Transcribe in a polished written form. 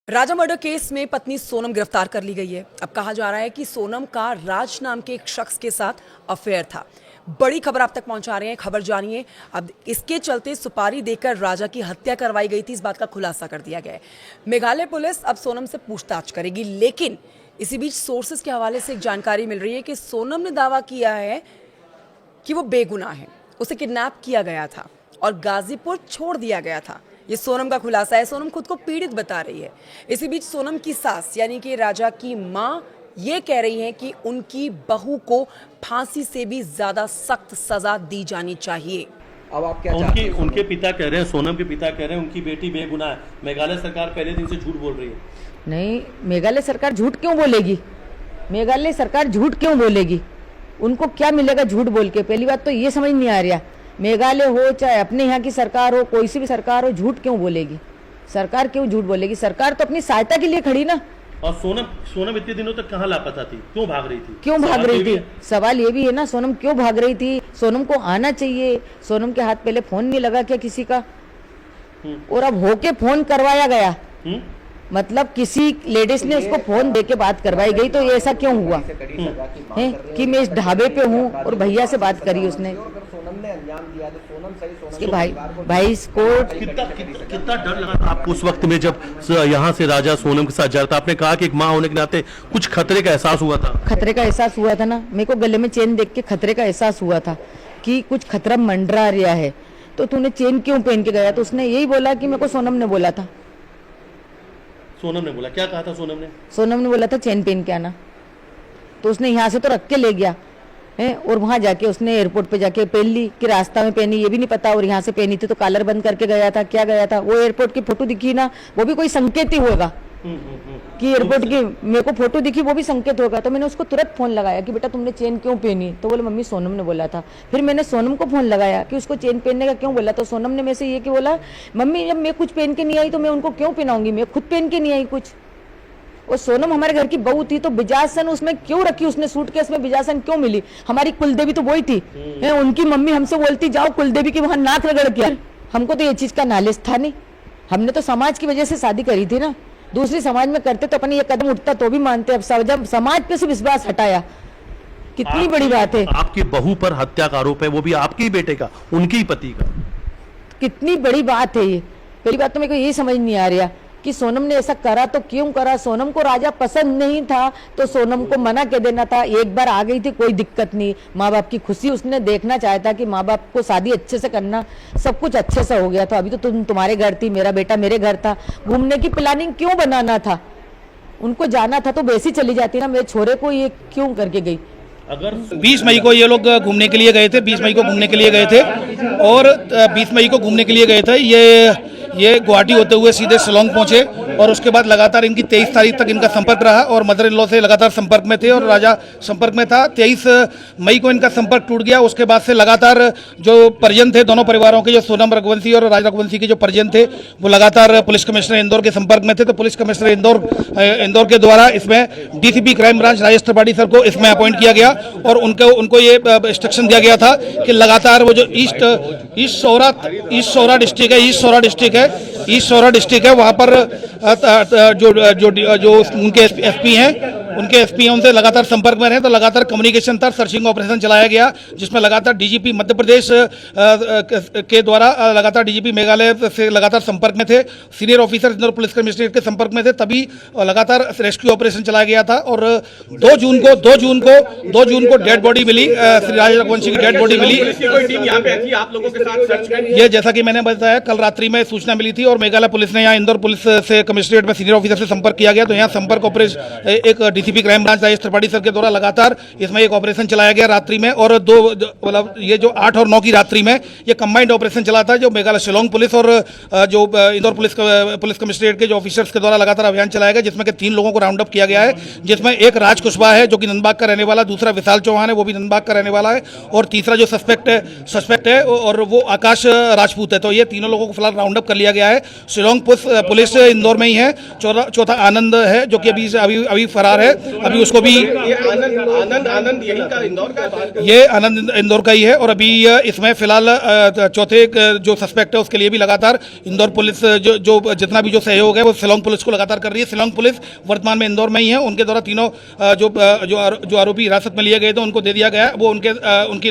राजा murder case में पत्नी सोनम गिरफ्तार कर ली गई है। अब कहा जा रहा है कि सोनम का राज नाम के एक शख्स के साथ अफेयर था। बड़ी खबर आप तक पहुंचा रहे हैं, खबर जानिए। अब इसके चलते सुपारी देकर राजा की हत्या करवाई गई थी, इस बात का खुलासा कर दिया गया है। मेघालय पुलिस अब सोनम से पूछताछ करेगी, लेकिन इसी बीच सोर्सेज के हवाले से एक जानकारी मिल रही है कि सोनम ने दावा किया है कि वो बेगुनाह है, उसे किडनैप किया गया था और गाजीपुर छोड़ दिया गया था। ये सोनम का खुलासा है। सोनम खुद को पीड़ित बता रही है। इसी बीच सोनम की सास यानी कि राजा की मां ये कह रही हैं कि उनकी बहू को फांसी से भी ज्यादा सख्त सजा दी जानी चाहिए। अब आप क्या चाहते हैं? उनके पिता कह रहे हैं, सोनम के पिता कह रहे हैं उनकी बेटी बेगुनाह है। मेघालय सरकार पहले दिन से झूठ बोल रही है। नहीं, मेघालय सरकार झूठ क्यों बोलेगी? मेघालय सरकार झूठ क्यों बोलेगी? उनको क्या मिलेगा झूठ बोल के? पहली बात तो ये समझ नहीं आ रहा। मेघालय हो चाहे अपने यहाँ की सरकार हो, कोई सी भी सरकार हो, झूठ क्यों बोलेगी? सरकार क्यों झूठ बोलेगी? सरकार तो अपनी सहायता के लिए खड़ी ना। और सोनम इतने दिनों तक कहाँ लापता थी? क्यों भाग रही थी? क्यों भाग रही थी? सवाल ये भी है ना, सोनम क्यों भाग रही थी? सोनम को आना चाहिए। सोनम के हाथ पहले फोन नहीं लगा क्या किसी का? और अब होके फोन करवाया गया। मतलब किसी लेडीज ने उसको फोन देके बात करवाई गई, तो ये ऐसा क्यों हुआ है कि मैं इस ढाबे पे हूँ और भैया से बात करी उसने कि भाई कोर्ट। कितना डर लगा था आपको उस वक्त में जब यहाँ से राजा सोनम के साथ जा रहा था? आपने कहा कि एक माँ होने के नाते कुछ खतरे का एहसास हुआ था। खतरे का एहसास हुआ था ना, मेरे को गले में चेन देख के खतरे का एहसास हुआ था कि कुछ खतरा मंडरा रहा है। तो तूने चेन क्यों पहन के गया? तो उसने यही बोला कि मेरे को सोनम ने बोला था। सोनम ने बोला? क्या कहा था सोनम ने? सोनम ने बोला था चेन पहन के आना। तो उसने यहाँ से तो रख के ले गया है और वहां जाके उसने एयरपोर्ट पे जाके पहन ली कि रास्ता में पहनी, ये भी नहीं पता। और यहाँ से पहनी थी तो कॉलर बंद करके गया था। क्या गया था? वो एयरपोर्ट की फोटो दिखी ना, वो भी कोई संकेत ही होगा कि एयरपोर्ट की मेरे को फोटो दिखी, वो भी संकेत होगा। तो मैंने उसको तुरंत फोन लगाया कि बेटा तुमने चेन क्यों पहनी? तो बोले मम्मी सोनम ने बोला था। फिर मैंने सोनम को फोन लगाया कि उसको चेन पहनने का क्यों बोला? तो सोनम ने मेरे से ये कि बोला मम्मी जब मैं कुछ पहन के नहीं आई तो मैं उनको क्यों पहनाऊंगी, मैं खुद पहन के नहीं आई कुछ। और सोनम हमारे घर की बहू थी तो बिजासन उसमें क्यों रखी उसने? सूटकेस में बिजासन क्यों मिली? हमारी कुलदेवी तो वही थी है। उनकी मम्मी हमसे बोलती जाओ कुलदेवी के वहां नाक रगड़ के। हमको तो ये चीज का नॉलेज था नहीं। हमने तो समाज की वजह से शादी करी थी ना। दूसरी समाज में करते तो अपने ये कदम उठता तो भी मानते। अब जब समाज पे से विश्वास हटाया, कितनी बड़ी बात है। आपकी बहू पर हत्या का आरोप है, वो भी आपके ही बेटे का, उनके ही पति का। कितनी बड़ी बात है ये। पहली बात तो मेरे को यही समझ नहीं आ रहा कि सोनम ने ऐसा करा तो क्यों करा? सोनम को राजा पसंद नहीं था तो सोनम को मना कर देना था। एक बार आ गई थी, कोई दिक्कत नहीं। माँ बाप की खुशी उसने देखना चाहता कि माँ बाप को शादी अच्छे से करना, सब कुछ अच्छे से हो गया। तो अभी तो तुम्हारे घर थी, मेरा बेटा मेरे घर था। घूमने की प्लानिंग क्यों बनाना था? उनको जाना था तो वैसी चली जाती ना। मेरे छोरे को ये क्यों करके गई? अगर 20 मई को ये लोग घूमने के लिए गए थे, 20 मई को घूमने के लिए गए थे और 20 मई को घूमने के लिए गए थे। ये गुवाहाटी होते हुए सीधे शिलोंग पहुंचे और उसके बाद लगातार इनकी 23 तारीख तक इनका संपर्क रहा और मदर इन लॉ से लगातार संपर्क में थे और राजा संपर्क में था। 23 मई को इनका संपर्क टूट गया। उसके बाद से लगातार जो परिजन थे दोनों परिवारों के, जो सोनम रघुवंशी और राजा रघुवंशी के जो परिजन थे, वो लगातार पुलिस कमिश्नर इंदौर के संपर्क में थे। तो पुलिस कमिश्नर इंदौर के द्वारा इसमें DCP crime branch Rajesh Tripathi sir को इसमें अपॉइंट किया गया और उनको ये इंस्ट्रक्शन दिया गया था कि लगातार वो जो ईस्ट सौरा डिस्ट्रिक्ट है वहाँ पर जो उनके एसपी हैं उनसे लगातार संपर्क में रहे। तो लगातार कम्युनिकेशन था, सर्चिंग ऑपरेशन चलाया गया जिसमें लगातार डीजीपी मध्य प्रदेश के द्वारा लगातार डीजीपी मेघालय से लगातार संपर्क में थे। Senior officer Indore police commissionerate के संपर्क में थे, तभी लगातार रेस्क्यू ऑपरेशन चलाया गया था। और 2 जून को डेड बॉडी मिली, श्री राजा रघुवंशी की डेड बॉडी मिली। यहाँ पे थी आप लोगों के साथ सर्च करने? ये जैसा कि मैंने बताया, कल रात्रि में सूचना मिली थी और मेघालय पुलिस ने यहाँ इंदौर पुलिस से कमिश्नरेट में सीनियर ऑफिसर से संपर्क किया गया। तो यहाँ संपर्क ऑपरेशन एक DCP crime branch Rajesh Tripathi sir के द्वारा लगातार इसमें एक ऑपरेशन चलाया गया रात्रि में। और मतलब ये जो 8 और 9 की रात्रि में ये कंबाइंड ऑपरेशन चला था, जो मेघालय शिलोंग पुलिस और जो इंदौर पुलिस कमिश्नरेट के जो ऑफिसर्स के द्वारा लगातार अभियान चलाया गया, जिसमें 3 लोगों को राउंड अप किया गया है। जिसमें एक राज कुशवाहा है जो कि नंदबाग का रहने वाला, दूसरा विशाल चौहान है वो भी नंदबाग का रहने वाला है, और तीसरा जो सस्पेक्ट है और वो आकाश राजपूत है। तो ये तीनों लोगों को फिलहाल राउंड अप कर लिया गया है। शिलोंग पुलिस इंदौर में ही है। चौथा आनंद है जो कि अभी फरार है। अभी उसको भी ये आनंद आनंद यही का इंदौर का ये आनंद इंदौर का ही है और अभी इसमें फिलहाल चौथे जो सस्पेक्ट है उसके लिए भी लगातार इंदौर पुलिस जो जितना भी जो सहयोग है वो शिलोंग पुलिस को लगातार कर रही है। शिलोंग पुलिस वर्तमान में इंदौर में ही है। उनके द्वारा तीनों जो आरोपी हिरासत में लिए गए थे उनको दे दिया गया है। वो उनकी